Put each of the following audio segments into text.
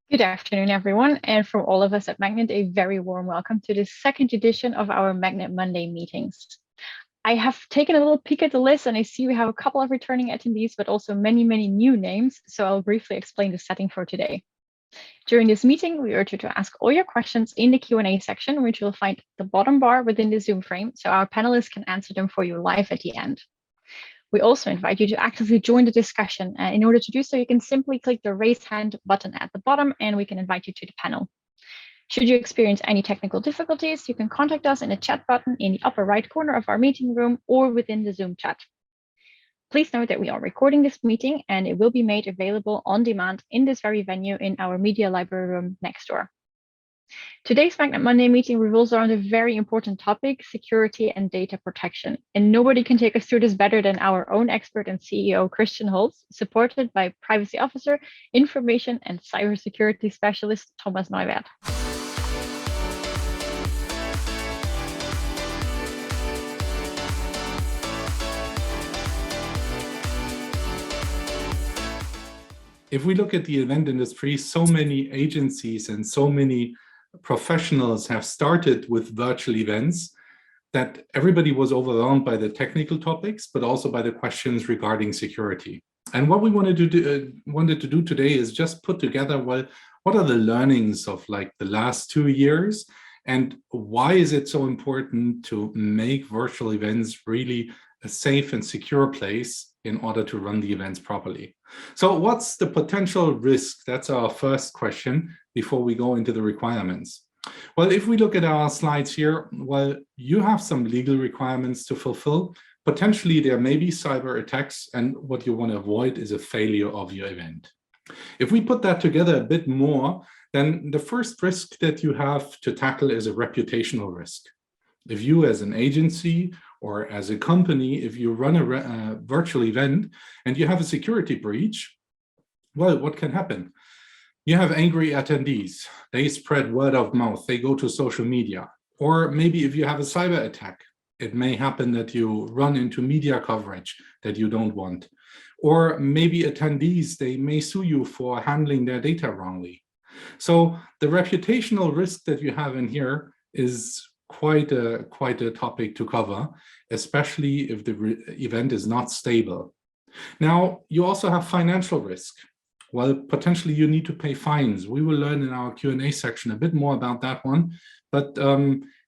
Good afternoon, everyone, and from all of us at Magnid, a very warm welcome to the second edition of our Magnid Monday meetings. I have taken a little peek at the list and I see we have a couple of returning attendees, but also many new names, so I'll briefly explain the setting for today. During this meeting, we urge you to ask all your questions in the Q&A section, which you'll find at the bottom bar within the Zoom frame, so our panelists can answer them for you live at the end. We also invite you to actively join the discussion. In order to do so, you can simply click the raise hand button at the bottom and we can invite you to the panel. Should you experience any technical difficulties, you can contact us in the chat button in the upper right corner of our meeting room or within the Zoom chat. Please note that we are recording this meeting and it will be made available on demand in this very venue in our media library room next door. Today's Magnid Monday meeting revolves around a very important topic, security and data protection. And nobody can take us through this better than our own expert and CEO, Christian Holz, supported by Privacy Officer, Information and Cybersecurity Specialist, Thomas Neuwert. If we look at the event industry, so many agencies and so many professionals have started with virtual events that everybody was overwhelmed by the technical topics, but also by the questions regarding security. And what we wanted to do today is just put together, well, what are the learnings of like the last 2 years, and why is it so important to make virtual events really a safe and secure place in order to run the events properly. So what's the potential risk? That's our first question before we go into the requirements. Well, if we look at our slides here, well, you have some legal requirements to fulfill. Potentially there may be cyber attacks, and what you want to avoid is a failure of your event. If we put that together a bit more, then the first risk that you have to tackle is a reputational risk. If you as an agency or as a company, if you run a virtual event and you have a security breach, well, what can happen? You have angry attendees. They spread word of mouth. They go to social media. Or maybe if you have a cyber attack, it may happen that you run into media coverage that you don't want. Or maybe attendees, they may sue you for handling their data wrongly. So the reputational risk that you have in here is quite a topic to cover, especially if the event is not stable. Now, you also have financial risk. Well, potentially you need to pay fines. We will learn in our Q&A section a bit more about that one, but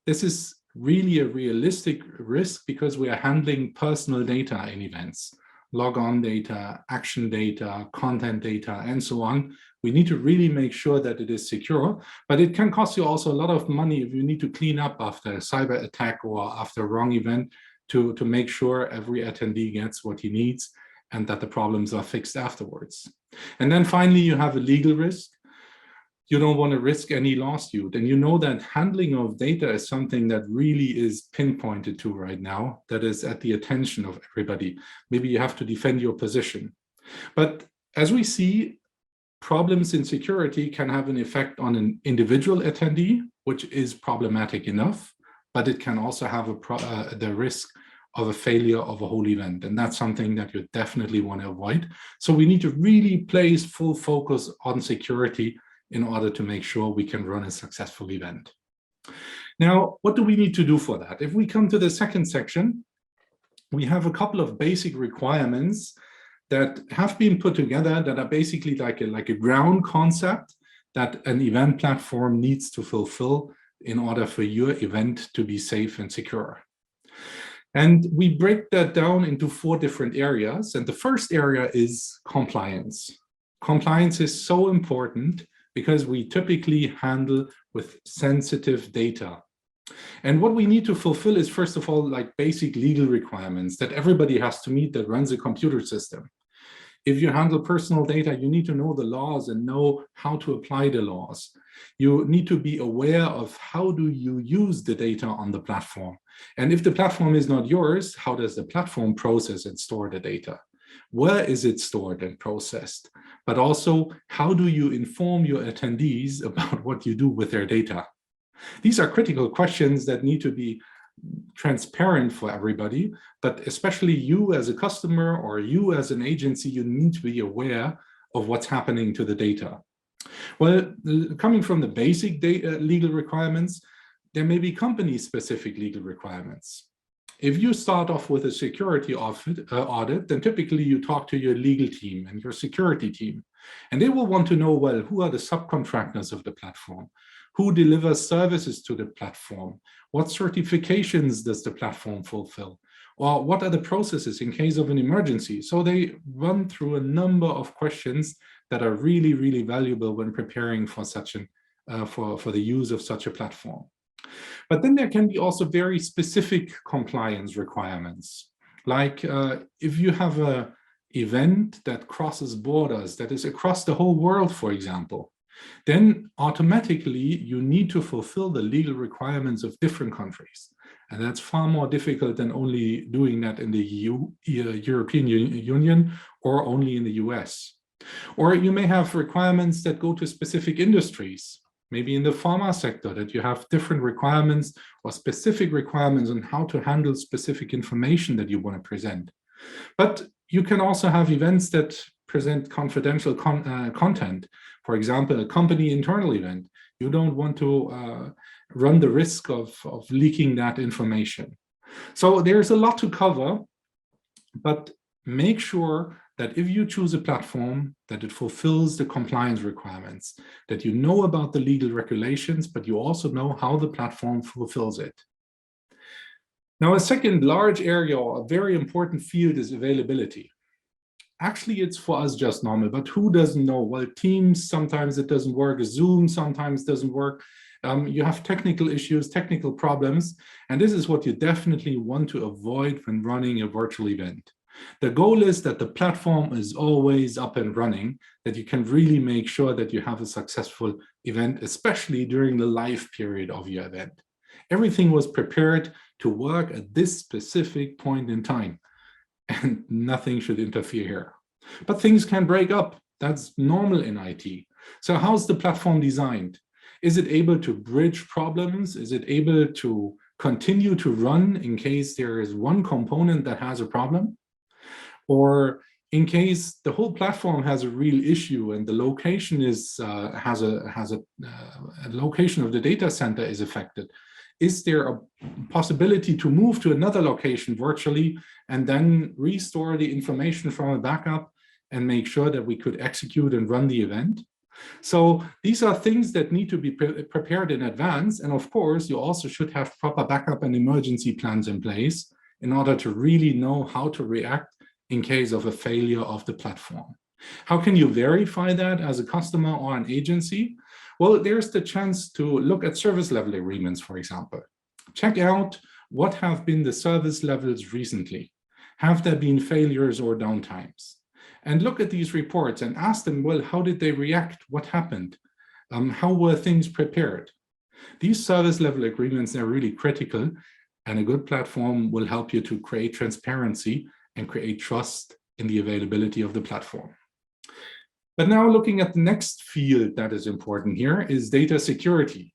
this is really a realistic risk because we are handling personal data in events. Log-on data, action data, content data, and so on. We need to really make sure that it is secure, but it can cost you also a lot of money if you need to clean up after a cyber attack or after a wrong event to make sure every attendee gets what he needs and that the problems are fixed afterwards. And then finally, you have a legal risk. You don't want to risk any lawsuit. And you know that handling of data is something that really is pinpointed to right now, that is at the attention of everybody. Maybe you have to defend your position. But as we see, problems in security can have an effect on an individual attendee, which is problematic enough, but it can also have the risk of a failure of a whole event. And that's something that you definitely want to avoid. So we need to really place full focus on security in order to make sure we can run a successful event. Now, what do we need to do for that? If we come to the second section, we have a couple of basic requirements that have been put together that are basically like a ground concept that an event platform needs to fulfill in order for your event to be safe and secure. And we break that down into 4 different areas. And the first area is compliance. Compliance is so important because we typically handle with sensitive data. And what we need to fulfill is, first of all, like basic legal requirements that everybody has to meet that runs a computer system. If you handle personal data, you need to know the laws and know how to apply the laws. You need to be aware of how do you use the data on the platform. And if the platform is not yours, how does the platform process and store the data? Where is it stored and processed? But also, how do you inform your attendees about what you do with their data? These are critical questions that need to be transparent for everybody, but especially you as a customer or you as an agency, you need to be aware of what's happening to the data. Well, coming from the basic legal requirements, there may be company-specific legal requirements. If you start off with a security audit, then typically you talk to your legal team and your security team, and they will want to know, well, who are the subcontractors of the platform? Who delivers services to the platform? What certifications does the platform fulfill? Or what are the processes in case of an emergency? So they run through a number of questions that are really, really valuable when preparing for such an for the use of such a platform. But then there can be also very specific compliance requirements, like if you have an event that crosses borders, that is across the whole world, for example, then automatically you need to fulfill the legal requirements of different countries. And that's far more difficult than only doing that in the European Union or only in the US. Or you may have requirements that go to specific industries, maybe in the pharma sector, that you have different requirements or specific requirements on how to handle specific information that you want to present. But you can also have events that present confidential content. For example, a company internal event. You don't want to run the risk of leaking that information. So there's a lot to cover, but make sure that if you choose a platform, that it fulfills the compliance requirements, that you know about the legal regulations, but you also know how the platform fulfills it. Now, a second large area, or a very important field, is availability. Actually, it's for us just normal, but who doesn't know? Well, Teams, sometimes it doesn't work. Zoom sometimes doesn't work. You have technical issues, technical problems, and this is what you definitely want to avoid when running a virtual event. The goal is that the platform is always up and running, that you can really make sure that you have a successful event, especially during the live period of your event. Everything was prepared to work at this specific point in time, and nothing should interfere here. But things can break up. That's normal in IT. So how's the platform designed? Is it able to bridge problems? Is it able to continue to run in case there is one component that has a problem? Or in case the whole platform has a real issue and the location is has a location of the data center is affected, is there a possibility to move to another location virtually and then restore the information from a backup and make sure that we could execute and run the event? So these are things that need to be prepared in advance. And of course, you also should have proper backup and emergency plans in place in order to really know how to react in case of a failure of the platform. How can you verify that as a customer or an agency? Well, there's the chance to look at service level agreements, for example. Check out what have been the service levels recently. Have there been failures or downtimes? And look at these reports and ask them, well, how did they react? What happened? How were things prepared? These service level agreements are really critical, and a good platform will help you to create transparency and create trust in the availability of the platform. But now looking at the next field that is important here is data security.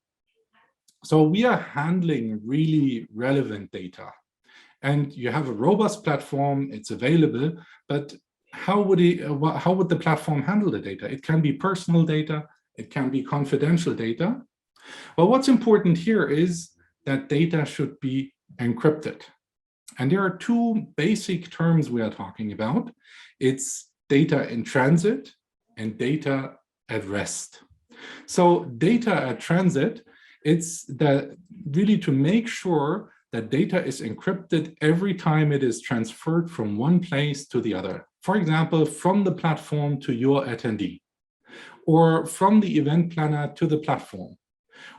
So we are handling really relevant data, and you have a robust platform, it's available, but how would the platform handle the data? It can be personal data, it can be confidential data. Well, what's important here is that data should be encrypted. And there are two basic terms we are talking about. It's data in transit and data at rest. So data at transit, it's really to make sure that data is encrypted every time it is transferred from one place to the other. For example, from the platform to your attendee, or from the event planner to the platform,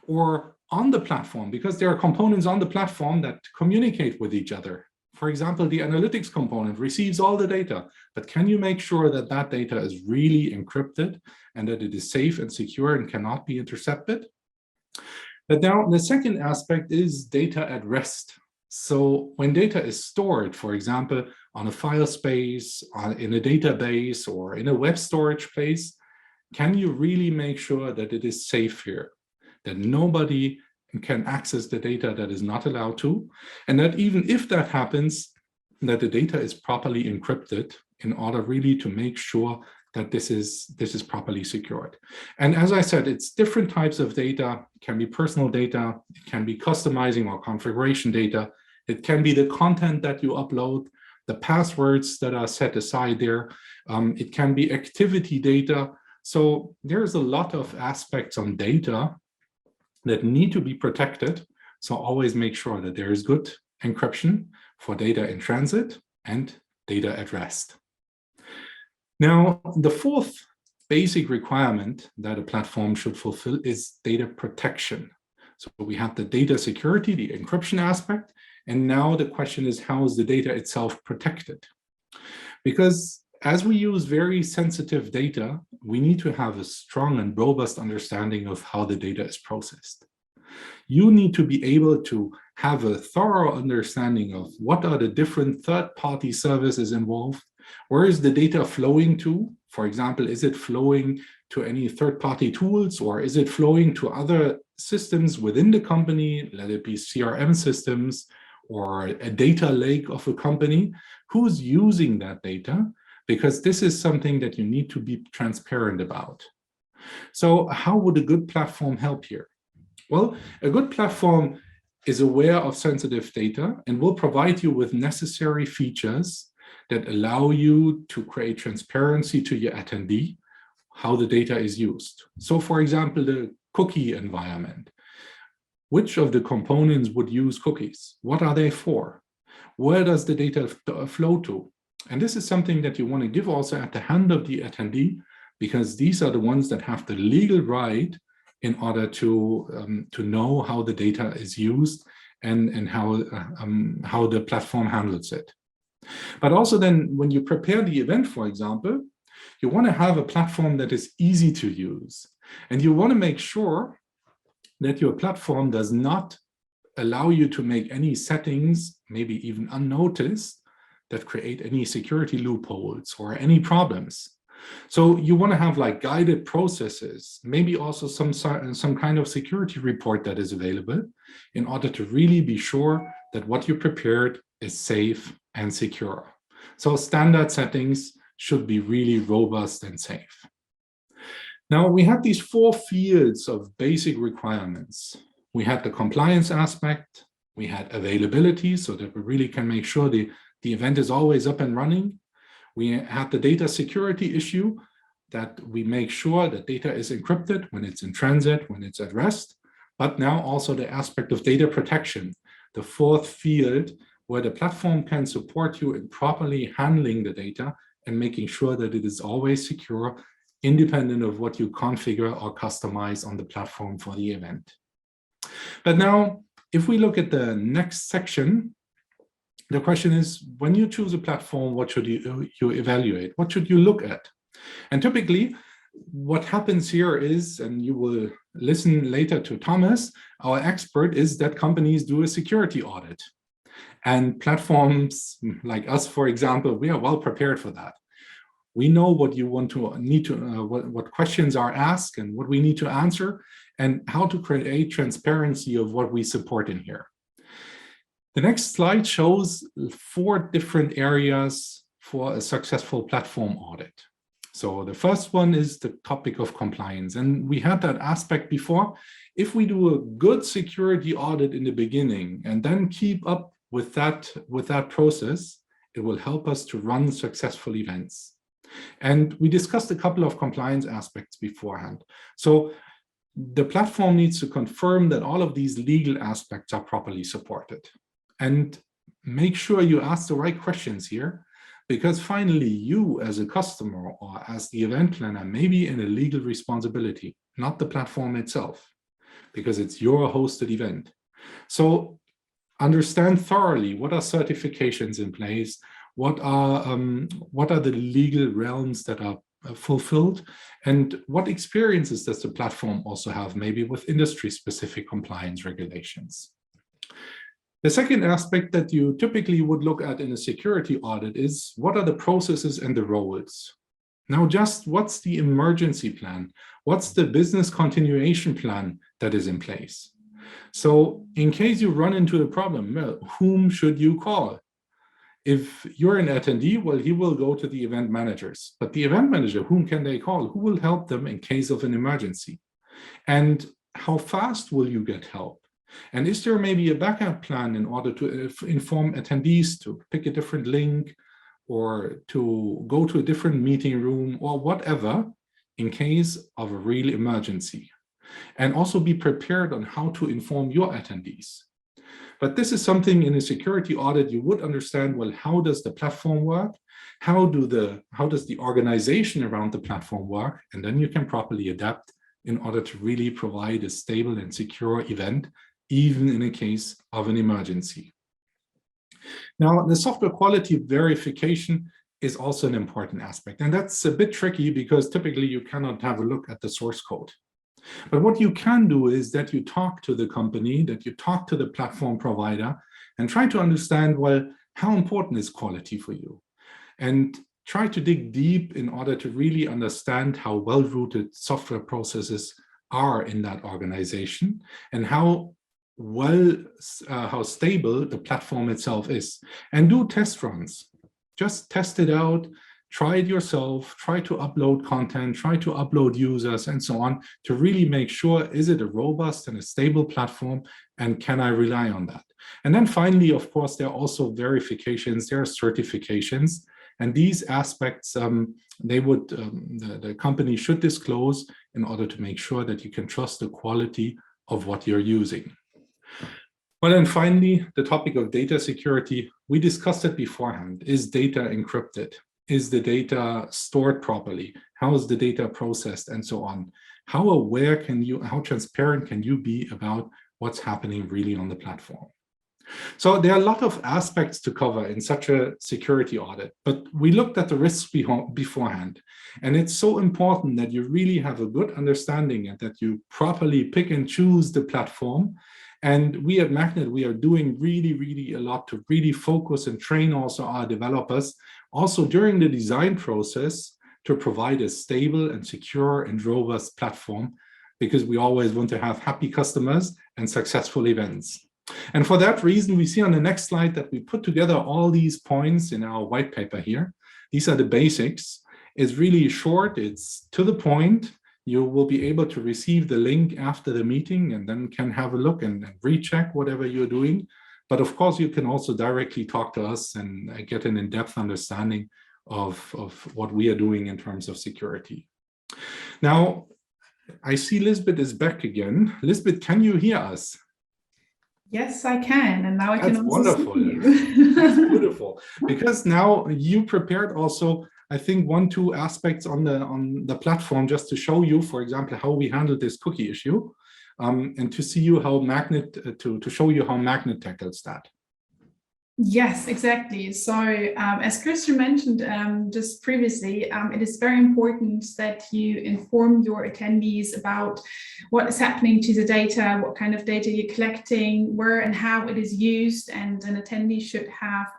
or on the platform, because there are components on the platform that communicate with each other. For example, the analytics component receives all the data, but can you make sure that that data is really encrypted and that it is safe and secure and cannot be intercepted? But now the second aspect is data at rest. So when data is stored, for example, on a file space, in a database, or in a web storage place, can you really make sure that it is safe here, that nobody can access the data that is not allowed to, and that even if that happens, that the data is properly encrypted in order really to make sure that this is properly secured. And as I said, it's different types of data. It can be personal data, it can be customizing or configuration data, it can be the content that you upload, the passwords that are set aside there, it can be activity data. So there's a lot of aspects on data that need to be protected. So always make sure that there is good encryption for data in transit and data at rest. Now, the fourth basic requirement that a platform should fulfill is data protection. So we have the data security, the encryption aspect, and now the question is, how is the data itself protected? Because as we use very sensitive data, we need to have a strong and robust understanding of how the data is processed. You need to be able to have a thorough understanding of what are the different third-party services involved. Where is the data flowing to? For example, is it flowing to any third-party tools, or is it flowing to other systems within the company, let it be CRM systems or a data lake of a company? Who's using that data? Because this is something that you need to be transparent about. So how would a good platform help here? Well, a good platform is aware of sensitive data and will provide you with necessary features that allow you to create transparency to your attendee, how the data is used. So for example, the cookie environment. Which of the components would use cookies? What are they for? Where does the data flow to? And this is something that you want to give also at the hand of the attendee, because these are the ones that have the legal right in order to know how the data is used and how the platform handles it. But also then when you prepare the event, for example, you want to have a platform that is easy to use. And you want to make sure that your platform does not allow you to make any settings, maybe even unnoticed, that create any security loopholes or any problems. So you want to have like guided processes, maybe also some kind of security report that is available in order to really be sure that what you prepared is safe and secure. So standard settings should be really robust and safe. Now we have these four fields of basic requirements. We had the compliance aspect, we had availability so that we really can make sure the event is always up and running. We had the data security issue, that we make sure that data is encrypted when it's in transit, when it's at rest, but now also the aspect of data protection, the fourth field where the platform can support you in properly handling the data and making sure that it is always secure, independent of what you configure or customize on the platform for the event. But now, if we look at the next section, the question is, when you choose a platform, what should you evaluate? What should you look at? And typically, what happens here is, and you will listen later to Thomas, our expert, is that companies do a security audit. And platforms like us, for example, we are well prepared for that. We know what you need to, what questions are asked and what we need to answer, and how to create transparency of what we support in here. The next slide shows 4 different areas for a successful platform audit. So the first one is the topic of compliance. And we had that aspect before. If we do a good security audit in the beginning and then keep up with that process, it will help us to run successful events. And we discussed a couple of compliance aspects beforehand. So the platform needs to confirm that all of these legal aspects are properly supported. And make sure you ask the right questions here, because finally you as a customer or as the event planner may be in a legal responsibility, not the platform itself, because it's your hosted event. So understand thoroughly what are certifications in place, what are the legal realms that are fulfilled, and what experiences does the platform also have, maybe with industry-specific compliance regulations. The second aspect that you typically would look at in a security audit is what are the processes and the roles. Now, just what's the emergency plan? What's the business continuation plan that is in place? So in case you run into a problem, well, whom should you call? If you're an attendee, well, he will go to the event managers. But the event manager, whom can they call? Who will help them in case of an emergency? And how fast will you get help? And is there maybe a backup plan in order to inform attendees to pick a different link or to go to a different meeting room or whatever in case of a real emergency? And also be prepared on how to inform your attendees. But this is something in a security audit you would understand, well, how does the platform work? How does the organization around the platform work? And then you can properly adapt in order to really provide a stable and secure event, even in a case of an emergency. Now, the software quality verification is also an important aspect. And that's a bit tricky because typically you cannot have a look at the source code. But what you can do is that you talk to the company, that you talk to the platform provider and try to understand, well, how important is quality for you? And try to dig deep in order to really understand how well-rooted software processes are in that organization and how stable the platform itself is. And do test runs. Just test it out. Try it yourself, try to upload content, try to upload users and so on to really make sure, is it a robust and a stable platform and can I rely on that? And then finally, of course, there are also verifications, there are certifications, and these aspects the company should disclose in order to make sure that you can trust the quality of what you're using. Well, and finally, the topic of data security, we discussed it beforehand. Is data encrypted? Is the data stored properly? How is the data processed and so on? How aware how transparent can you be about what's happening really on the platform? So there are a lot of aspects to cover in such a security audit, but we looked at the risks beforehand. And it's so important that you really have a good understanding and that you properly pick and choose the platform. And we at Magnid, we are doing really a lot to really focus and train also our developers, also during the design process, to provide a stable and secure and robust platform, because we always want to have happy customers and successful events. And for that reason, we see on the next slide that we put together all these points in our white paper here. These are the basics. It's really short, it's to the point. You will be able to receive the link after the meeting and then can have a look and recheck whatever you're doing. But of course, you can also directly talk to us and get an in-depth understanding of what we are doing in terms of security. Now, I see Lisbeth is back again. Lisbeth, can you hear us? Yes, I can, and now I can also wonderful. see you. That's beautiful, because now you prepared also, I think, 1-2 aspects on the platform just to show you, for example, how we handle this cookie issue, and to see you how Magnid to show you how Magnid tackles that. Yes, exactly. So as Christian mentioned just previously, it is very important that you inform your attendees about what is happening to the data, what kind of data you're collecting, where and how it is used, and an attendee should have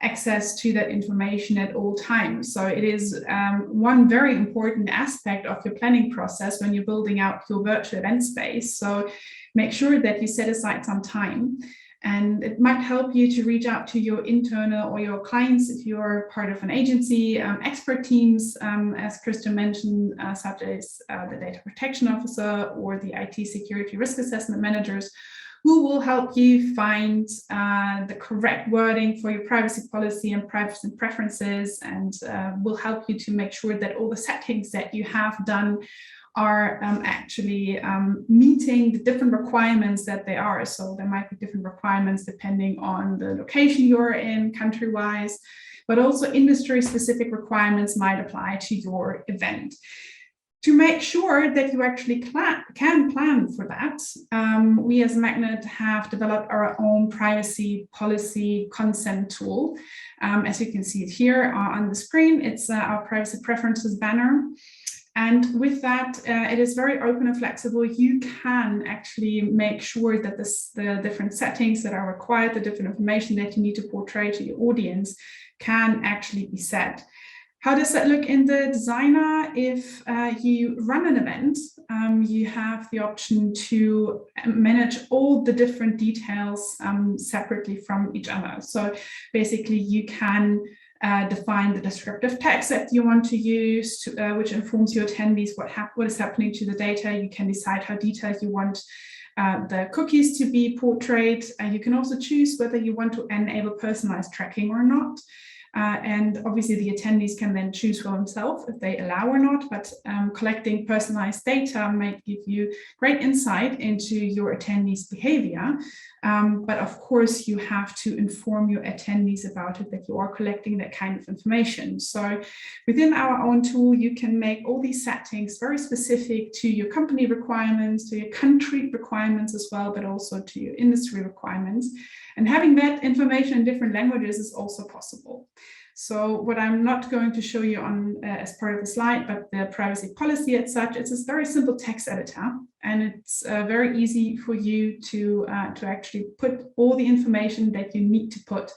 access to that information at all times. So it is one very important aspect of your planning process when you're building out your virtual event space. So make sure that you set aside some time. And it might help you to reach out to your internal or your clients if you're part of an agency, expert teams, as Christian mentioned, such as the data protection officer or the IT security risk assessment managers, who will help you find the correct wording for your privacy policy and privacy preferences, and will help you to make sure that all the settings that you have done are actually meeting the different requirements that they are. So there might be different requirements depending on the location you're in, country-wise, but also industry-specific requirements might apply to your event. To make sure that you actually can plan for that, we as Magnid have developed our own privacy policy consent tool. As you can see it here on the screen, it's our privacy preferences banner. And with that, it is very open and flexible. You can actually make sure that the different settings that are required, the different information that you need to portray to your audience can actually be set. How does that look in the designer? If you run an event, you have the option to manage all the different details separately from each other. So basically you can define the descriptive text that you want to use, which informs your attendees what is happening to the data. You can decide how detailed you want the cookies to be portrayed. You can also choose whether you want to enable personalized tracking or not. And obviously the attendees can then choose for themselves if they allow or not, but collecting personalized data might give you great insight into your attendees' behavior. But of course, you have to inform your attendees about it, that you are collecting that kind of information. So within our own tool, you can make all these settings very specific to your company requirements, to your country requirements as well, but also to your industry requirements. And having that information in different languages is also possible. So what I'm not going to show you on as part of the slide, but the privacy policy as such, it's a very simple text editor, and it's very easy for you to actually put all the information that you need to put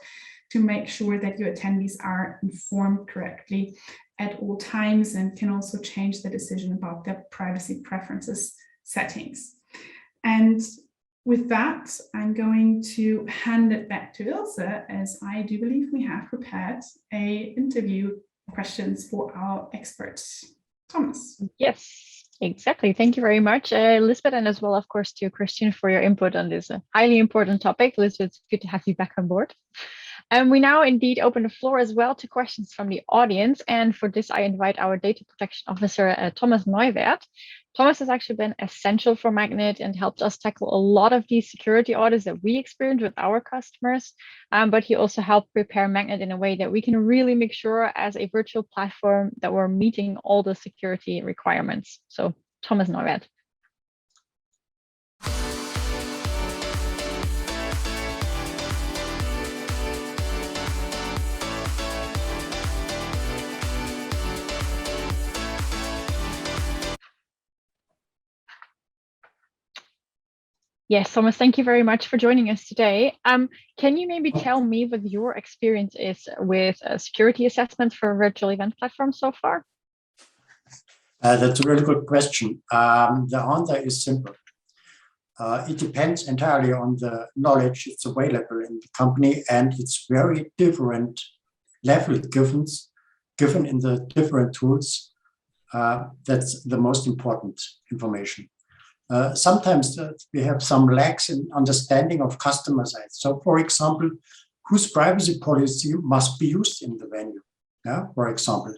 to make sure that your attendees are informed correctly at all times, and can also change the decision about their privacy preferences settings. And with that, I'm going to hand it back to Ilse, as I do believe we have prepared a interview questions for our experts. Thomas. Yes, exactly. Thank you very much, Lisbeth, and as well, of course, to Christian for your input on this highly important topic. Lisbeth, it's good to have you back on board. And we now indeed open the floor as well to questions from the audience. And for this, I invite our data protection officer, Thomas Neuwert. Thomas has actually been essential for Magnid and helped us tackle a lot of these security audits that we experience with our customers. But he also helped prepare Magnid in a way that we can really make sure as a virtual platform that we're meeting all the security requirements. So Thomas Neuwert. Yes, Thomas, thank you very much for joining us today. Can you maybe tell me what your experience is with security assessments for virtual event platforms so far? That's a really good question. The answer is simple. It depends entirely on the knowledge that's available in the company, and it's very different level given in the different tools. That's the most important information. Sometimes we have some lacks in understanding of customer side. So, for example, whose privacy policy must be used in the venue, for example.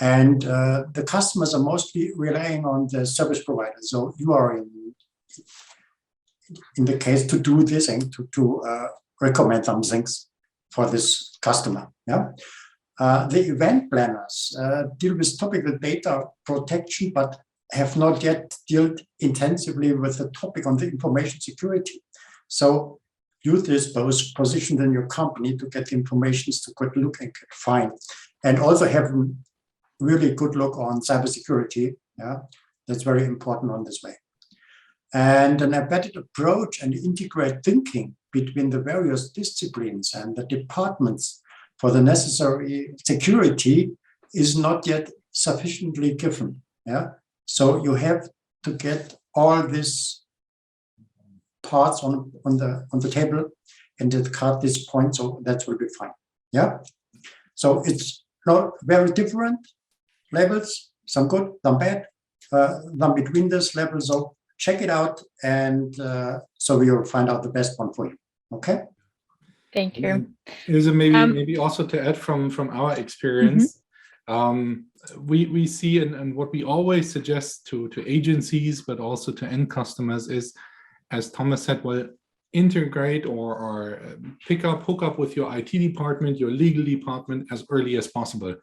And the customers are mostly relying on the service provider. So you are in the case to do this and to recommend some things for this customer. The event planners deal with topical data protection, but have not yet dealt intensively with the topic on the information security. So use this both positioned in your company to get information to good look and find, and also have a really good look on cybersecurity. That's very important on this way. And an embedded approach and integrate thinking between the various disciplines and the departments for the necessary security is not yet sufficiently given. So you have to get all these parts on the table and cut this point, so that will be fine. So it's not very different levels, some good, some bad, some between this level. So check it out, and so we will find out the best one for you. Okay. Thank you. Is it maybe also to add from our experience? We see, and what we always suggest to agencies, but also to end customers is, as Thomas said, well, integrate or hook up with your IT department, your legal department as early as possible.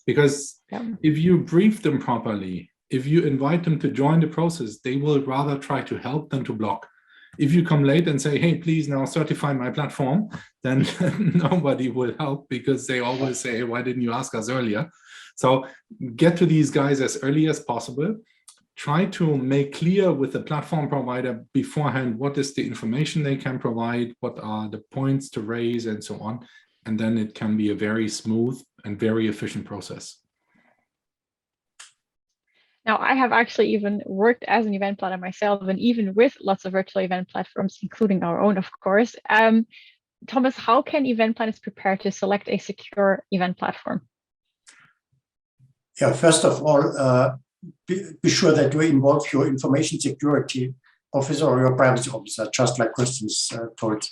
Because if you brief them properly, if you invite them to join the process, they will rather try to help than to block. If you come late and say, hey, please now certify my platform, then nobody will help, because they always say, hey, why didn't you ask us earlier? So get to these guys as early as possible. Try to make clear with the platform provider beforehand what is the information they can provide, what are the points to raise, and so on. And then it can be a very smooth and very efficient process. Now, I have actually even worked as an event planner myself, and even with lots of virtual event platforms, including our own, of course. Thomas, how can event planners prepare to select a secure event platform? Yeah, first of all, be sure that you involve your information security officer or your privacy officer, just like Christian's told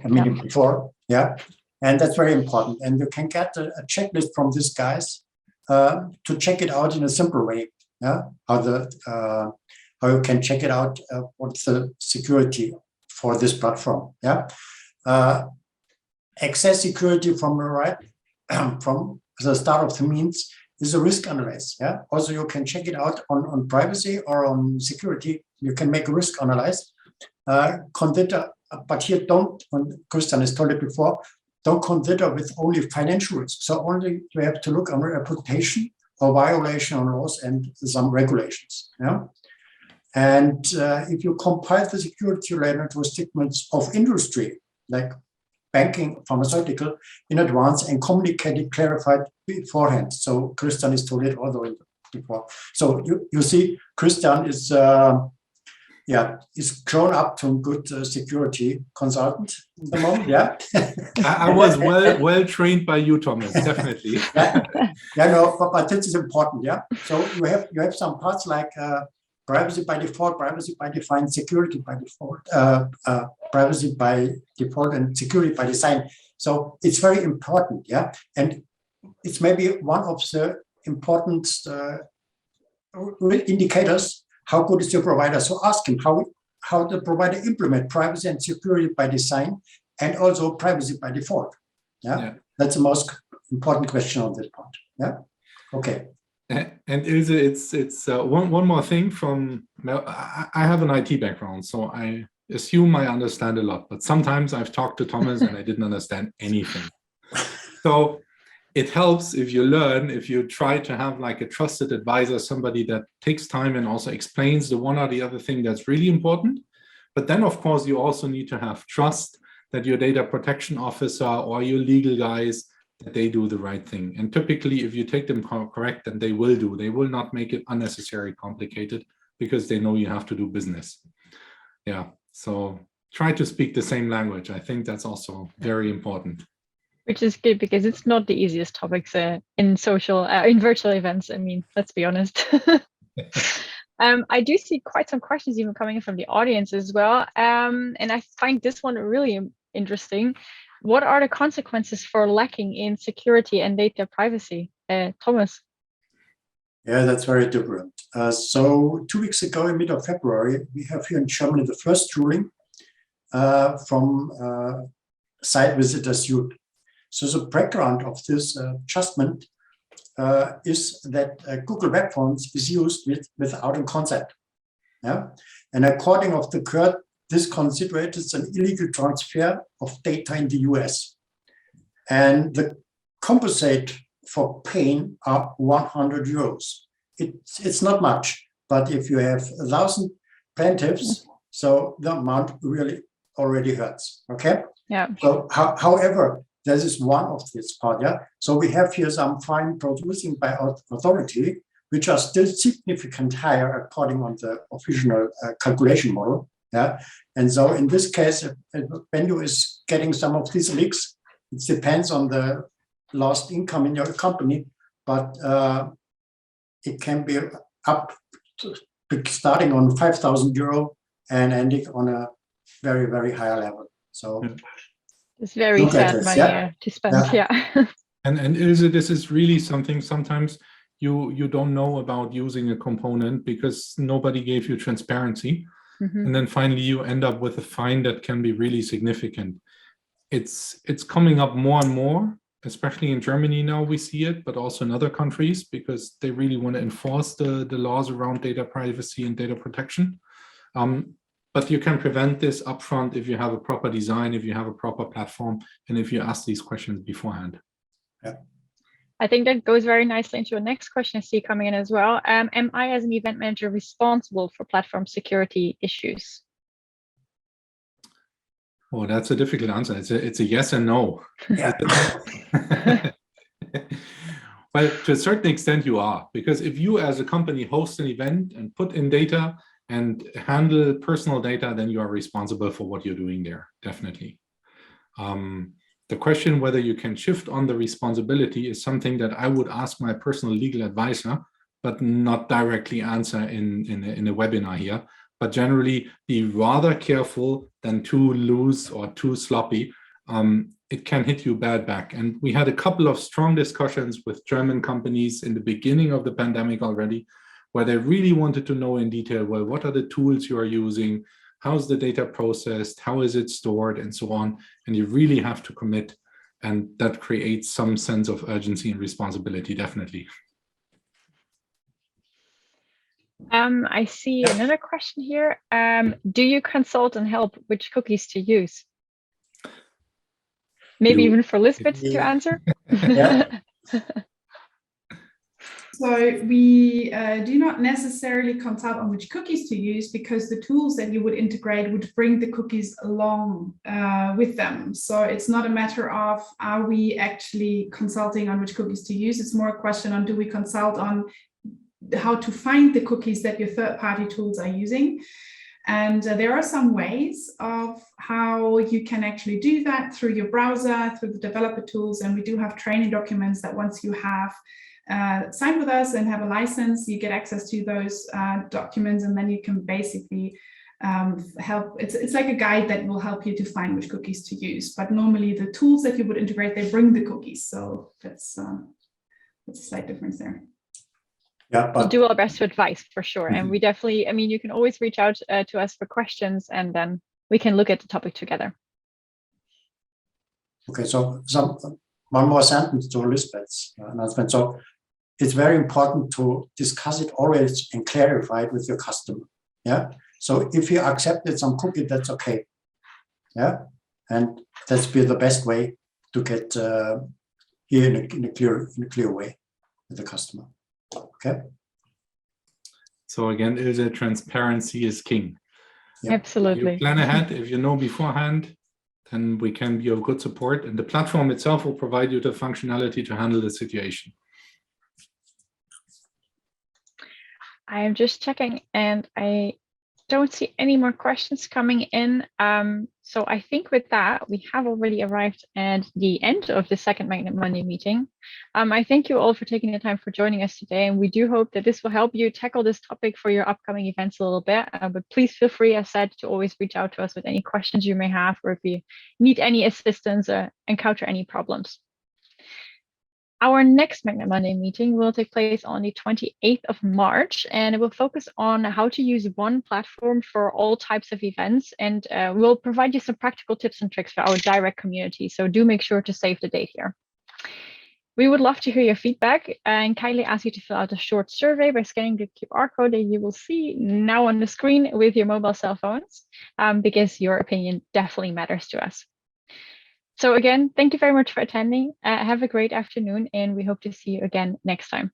a minute before. Yeah, and that's very important. And you can get a checklist from these guys to check it out in a simple way. Yeah, how you can check it out. What's the security for this platform? Yeah, access security from the right from the start of the means is a risk analysis. Yeah. Also, you can check it out on privacy or on security. You can make a risk analysis. Consider, but here don't. Christian has told it before. Don't consider with only financial risk. So only you have to look on reputation or violation of laws and some regulations. Yeah. And if you compile the security related restrictions of industry, like banking, pharmaceutical, in advance and communicated, clarified beforehand. So Christian is told it also before. So you see, Christian is is grown up to a good security consultant at the moment. Yeah, I was well trained by you, Thomas. Definitely. No, but this is important. Yeah. So you have some parts like privacy by default, privacy by design, security by default, privacy by default, and security by design. So it's very important, yeah. And it's maybe one of the important indicators how good is your provider. So ask him how the provider implement privacy and security by design, and also privacy by default. Yeah, that's the most important question on this part. Yeah. Okay. And Ilse, it's one more thing from, I have an IT background, so I assume I understand a lot, but sometimes I've talked to Thomas and I didn't understand anything. So it helps if you learn, if you try to have like a trusted advisor, somebody that takes time and also explains the one or the other thing that's really important. But then, of course, you also need to have trust that your data protection officer or your legal guys, that they do the right thing. And typically, if you take them correct, then they will not make it unnecessarily complicated because they know you have to do business. Yeah, so try to speak the same language. I think that's also very important. Which is good because it's not the easiest topics in virtual events. I mean, let's be honest. I do see quite some questions even coming in from the audience as well. And I find this one really interesting. What are the consequences for lacking in security and data privacy? Thomas? Yeah, that's very different. So 2 weeks ago, in mid of February, we have here in Germany the first ruling from site visitor suit. So the background of this adjustment is that Google Web Fonts is used without a consent. Yeah, and according of the court, this considered as an illegal transfer of data in the US. And the compensate for pain are 100 euros. It's not much, but if you have 1,000 plaintiffs, so the amount really already hurts, okay? Yeah. So however, this is one of this part, yeah? So we have here some fine producing by authority, which are still significantly higher according on the official calculation model. Yeah, and so in this case, when you is getting some of these leaks, it depends on the lost income in your company, but it can be up to starting on 5,000 euro and ending on a very, very high level. So it's very sad money to spend. Yeah. And Ilse, this is really something sometimes you don't know about using a component because nobody gave you transparency. And then finally you end up with a fine that can be really significant. It's coming up more and more, especially in Germany now we see it, but also in other countries because they really want to enforce the laws around data privacy and data protection. But you can prevent this upfront if you have a proper design, if you have a proper platform, and if you ask these questions beforehand. Yeah. I think that goes very nicely into the next question I see coming in as well. Am I, as an event manager, responsible for platform security issues? Oh, that's a difficult answer. It's a yes and no. Yeah. Well, to a certain extent you are, because if you as a company host an event and put in data and handle personal data, then you are responsible for what you're doing there, definitely. The question whether you can shift on the responsibility is something that I would ask my personal legal advisor, but not directly answer in a webinar here. But generally be rather careful than too loose or too sloppy. It can hit you bad back. And we had a couple of strong discussions with German companies in the beginning of the pandemic already, where they really wanted to know in detail, well, what are the tools you are using? How's the data processed? How is it stored? And so on. And you really have to commit. And that creates some sense of urgency and responsibility, definitely. I see another question here. Do you consult and help which cookies to use? Maybe even for Lisbeth to answer. Yeah. So we do not necessarily consult on which cookies to use, because the tools that you would integrate would bring the cookies along with them. So it's not a matter of, are we actually consulting on which cookies to use? It's more a question on, do we consult on how to find the cookies that your third-party tools are using? And there are some ways of how you can actually do that through your browser, through the developer tools. And we do have training documents that once you have signed with us and have a license, you get access to those documents, and then you can basically help. It's like a guide that will help you to find which cookies to use. But normally the tools that you would integrate, they bring the cookies. So that's a slight difference there. Yeah, but we'll do our best to advise for sure. And we definitely, I mean, you can always reach out to us for questions, and then we can look at the topic together. okay, so one more sentence to Lisbeth's announcement. So it's very important to discuss it always and clarify it with your customer. Yeah. So if you accepted some cookie, that's okay. Yeah. And that's be the best way to get here in a clear way with the customer. Okay. So again, Ilse, transparency is king. Yeah. Absolutely. If you plan ahead, if you know beforehand, then we can be of good support. And the platform itself will provide you the functionality to handle the situation. I am just checking, and I don't see any more questions coming in. So I think with that, we have already arrived at the end of the second Magnet Monday meeting. I thank you all for taking the time for joining us today, and we do hope that this will help you tackle this topic for your upcoming events a little bit. But please feel free, as said, to always reach out to us with any questions you may have, or if you need any assistance or encounter any problems. Our next Magnet Monday meeting will take place on the 28th of March, and it will focus on how to use one platform for all types of events, and we'll provide you some practical tips and tricks for our direct community. So do make sure to save the date here. We would love to hear your feedback, and kindly ask you to fill out a short survey by scanning the QR code that you will see now on the screen with your mobile cell phones, because your opinion definitely matters to us. So again, thank you very much for attending. Have a great afternoon, and we hope to see you again next time.